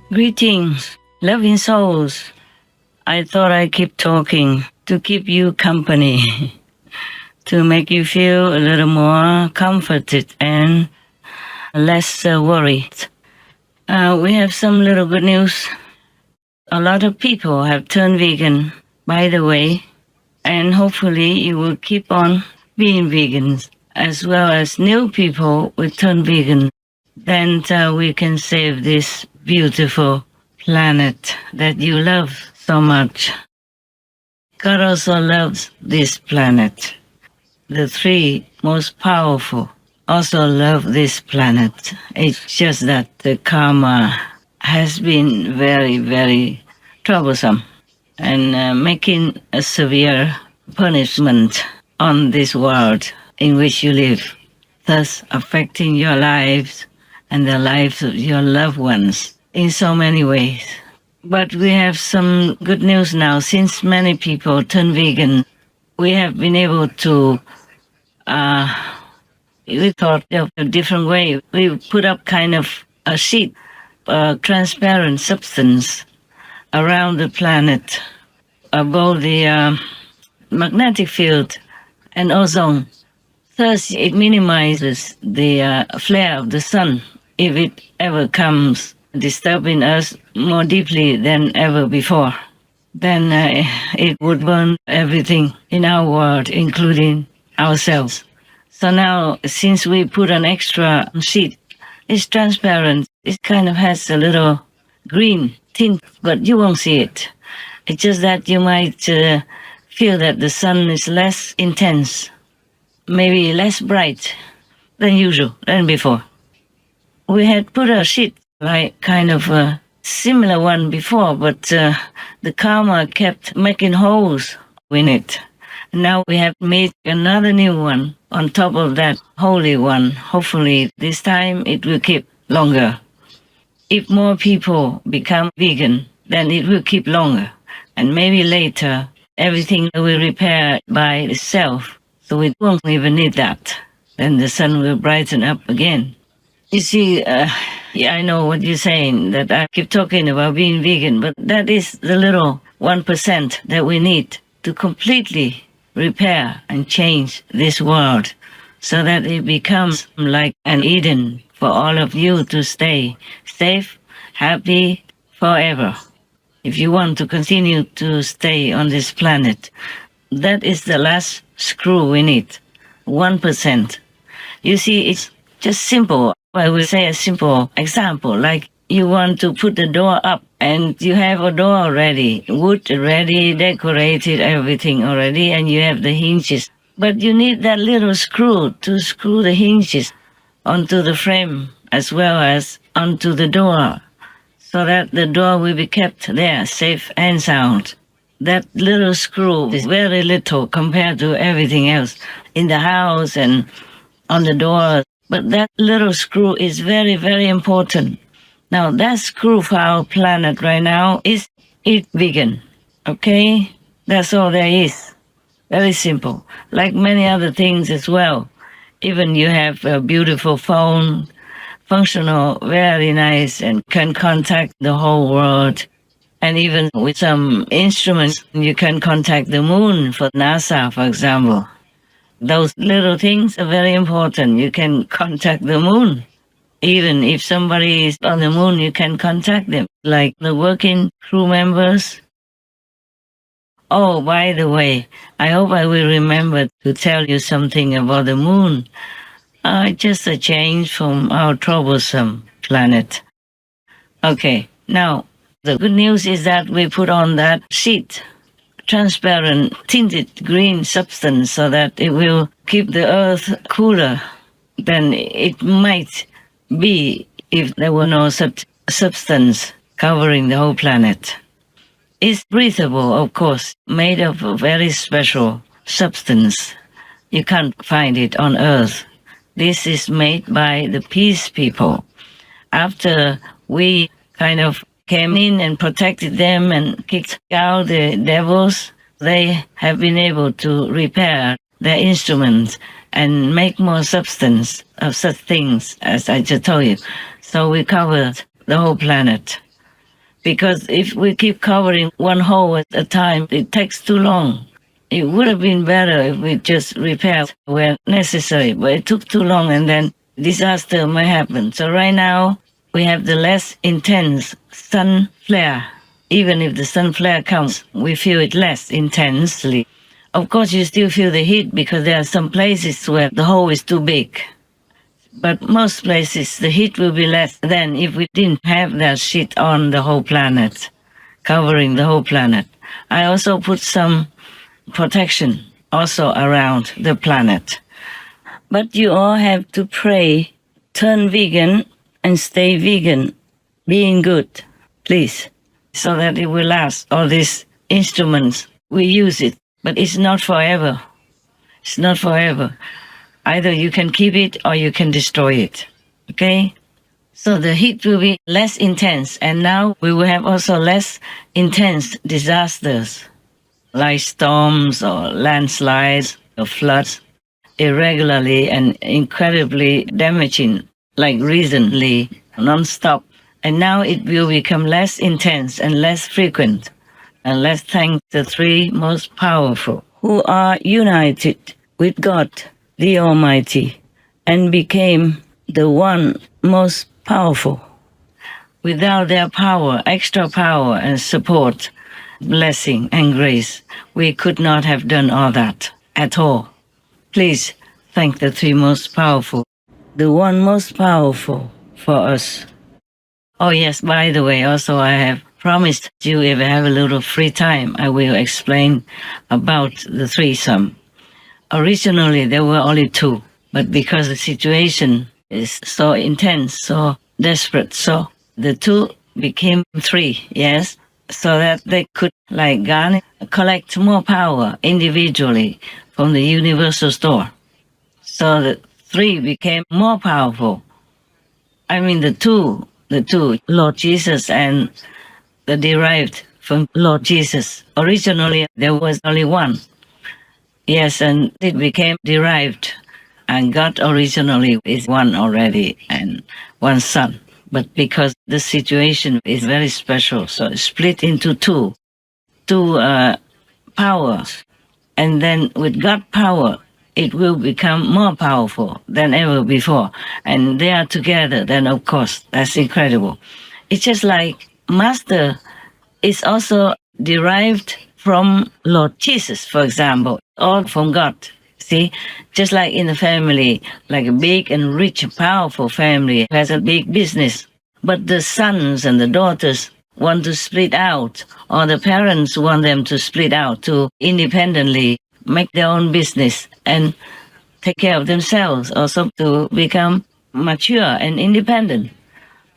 Greetings, loving souls. I thought I'd keep talking to keep you company, to make you feel a little more comforted and less worried. We have some little good news. A lot of people have turned vegan, by the way, and hopefully you will keep on being vegans, as well as new people will turn vegan. Then we can save this beautiful planet that you love so much. God also loves this planet. The three most powerful also love this planet. It's just that the karma has been very, very troublesome and making a severe punishment on this world in which you live, thus affecting your lives and the lives of your loved ones in so many ways. But we have some good news now. Since many people turn vegan, we have been able to, we thought of a different way. We put up kind of a sheet, a transparent substance around the planet above the magnetic field and ozone. Thus, it minimizes the flare of the sun if it ever comes disturbing us more deeply than ever before. Then it would burn everything in our world, including ourselves. So now, since we put an extra sheet, it's transparent. It kind of has a little green tint, but you won't see it. It's just that you might feel that the sun is less intense, maybe less bright than usual, than before. We had put a sheet, like kind of a similar one before, but the karma kept making holes in it. Now we have made another new one on top of that holy one. Hopefully this time it will keep longer. If more people become vegan, then it will keep longer. And maybe later, everything will repair by itself. So we won't even need that. Then the sun will brighten up again. You see, yeah, I know what you're saying, that I keep talking about being vegan, but that is the little 1% that we need to completely repair and change this world so that it becomes like an Eden for all of you to stay safe, happy forever. If you want to continue to stay on this planet, that is the last screw we need, 1%. You see, it's just simple. I will say a simple example, like you want to put the door up and you have a door already, wood ready, decorated, everything already, and you have the hinges. But you need that little screw to screw the hinges onto the frame as well as onto the door, so that the door will be kept there, safe and sound. That little screw is very little compared to everything else in the house and on the door. But that little screw is very, very important. Now, that screw for our planet right now is eat vegan, okay? That's all there is. Very simple. Like many other things as well. Even you have a beautiful phone, functional, very nice, and can contact the whole world. And even with some instruments, you can contact the moon for NASA, for example. Those little things are very important. You can contact the moon. Even if somebody is on the moon, you can contact them, like the working crew members. Oh, by the way, I hope I will remember to tell you something about the moon. Just a change from our troublesome planet. Okay, now, the good news is that we put on that sheet, transparent, tinted green substance, so that it will keep the earth cooler than it might be if there were no such substance covering the whole planet. It's breathable, of course, made of a very special substance. You can't find it on Earth. This is made by the peace people. After we kind of came in and protected them and kicked out the devils, they have been able to repair their instruments and make more substance of such things as I just told you. So we covered the whole planet. Because if we keep covering one hole at a time, it takes too long. It would have been better if we just repaired where necessary, but it took too long and then disaster might happen. So right now, we have the less intense sun flare. Even if the sun flare comes, we feel it less intensely. Of course, you still feel the heat because there are some places where the hole is too big. But most places, the heat will be less than if we didn't have that sheet on the whole planet, covering the whole planet. I also put some protection also around the planet. But you all have to pray, turn vegan and stay vegan, being good, please, so that it will last. All these instruments, we use it, but it's not forever. It's not forever. Either you can keep it or you can destroy it. Okay? So the heat will be less intense, and now we will have also less intense disasters like storms or landslides or floods, irregularly and incredibly damaging, like recently, non-stop. And now it will become less intense and less frequent, and let's thank the three most powerful who are united with God, the Almighty, and became the one most powerful. Without their power, extra power and support, blessing and grace, we could not have done all that at all. Please thank the three most powerful, the one most powerful for us. Oh yes, by the way, also I have promised you if I have a little free time, I will explain about the threesome. Originally, there were only two, but because the situation is so intense, so desperate, so the two became three, yes, so that they could, like garner, collect more power individually from the universal store. So the three became more powerful. I mean, the two, Lord Jesus and the derived from Lord Jesus. Originally, there was only one. Yes, and it became derived. And God originally is one already and one son. But because the situation is very special, so it's split into two powers. And then with God power, it will become more powerful than ever before. And they are together, then of course, that's incredible. It's just like Master is also derived from Lord Jesus, for example, or from God. See, just like in the family, like a big and rich, powerful family has a big business, but the sons and the daughters want to split out, or the parents want them to split out to independently make their own business and take care of themselves, also to become mature and independent.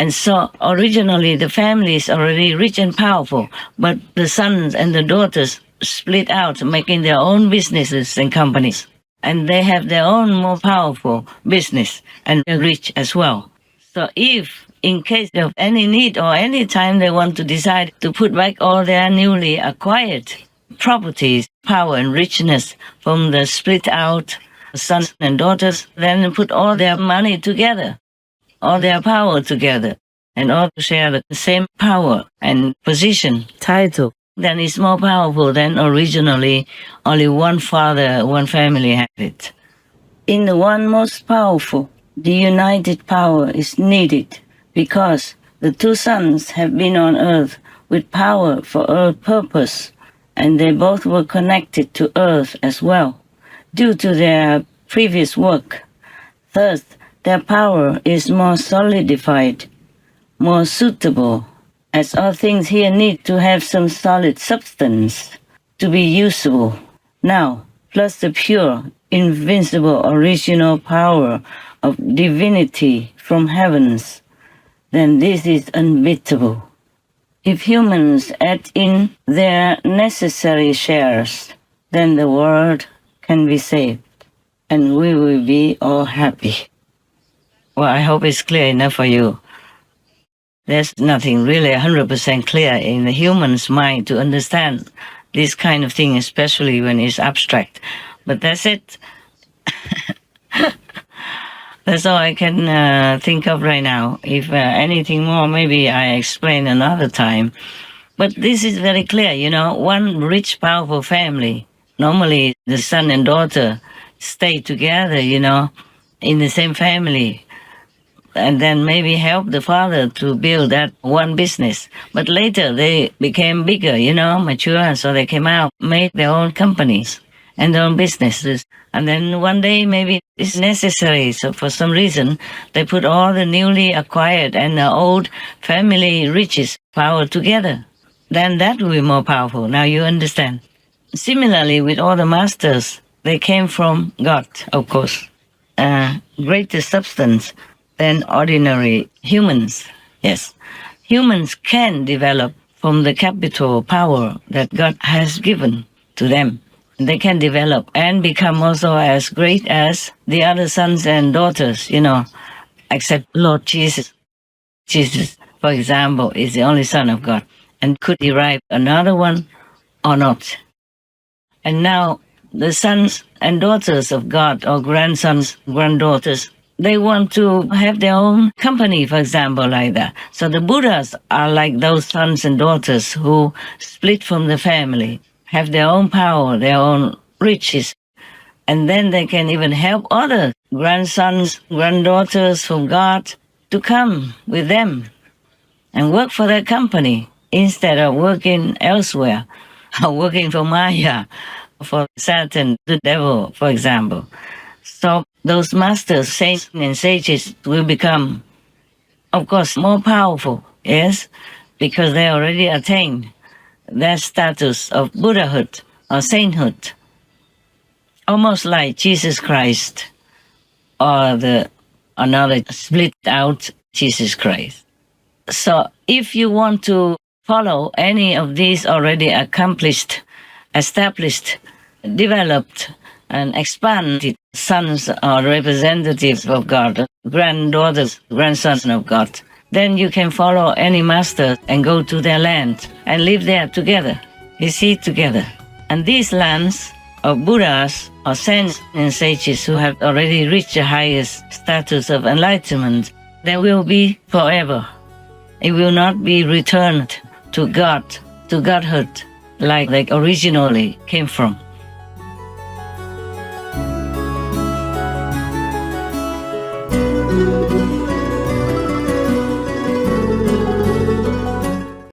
And so originally the family is already rich and powerful, but the sons and the daughters split out, making their own businesses and companies. And they have their own more powerful business and they're rich as well. So if in case of any need or any time they want to decide to put back all their newly acquired properties, power and richness from the split out sons and daughters, then put all their money together, all their power together, and all share the same power and position, title, then it's more powerful than originally only one father, one family had it. In the one most powerful, the united power is needed because the two sons have been on earth with power for earth purpose, and they both were connected to earth as well, due to their previous work. Thus, their power is more solidified, more suitable, as all things here need to have some solid substance to be usable. Now, plus the pure, invincible, original power of divinity from heavens, then this is unbeatable. If humans add in their necessary shares, then the world can be saved, and we will be all happy. Well, I hope it's clear enough for you. There's nothing really 100% clear in the human's mind to understand this kind of thing, especially when it's abstract. But that's it. That's all I can think of right now. If anything more, maybe I explain another time. But this is very clear, one rich, powerful family. Normally, the son and daughter stay together, in the same family, and then maybe help the father to build that one business. But later they became bigger, mature, so they came out, made their own companies and their own businesses. And then one day maybe it's necessary, so for some reason they put all the newly acquired and the old family riches power together. Then that will be more powerful. Now you understand. Similarly, with all the masters, they came from God, of course. Greater substance than ordinary humans. Yes, humans can develop from the capital power that God has given to them. They can develop and become also as great as the other sons and daughters, except Lord Jesus. Jesus, for example, is the only Son of God and could derive another one or not. And now the sons and daughters of God, or grandsons, granddaughters, they want to have their own company, for example, like that. So the Buddhas are like those sons and daughters who split from the family, have their own power, their own riches, and then they can even help other grandsons, granddaughters from God to come with them and work for their company instead of working elsewhere, or working for Maya, for Satan, the devil, for example. So those masters, saints and sages will become, of course, more powerful, yes, because they already attained that status of Buddhahood or sainthood, almost like Jesus Christ or another split out Jesus Christ. So if you want to follow any of these already accomplished, established, developed, and expanded sons or representatives of God, granddaughters, grandsons of God, then you can follow any master and go to their land and live there together, you see, together. And these lands of Buddhas or saints and sages who have already reached the highest status of enlightenment, they will be forever. It will not be returned to God, to Godhood, like they originally came from.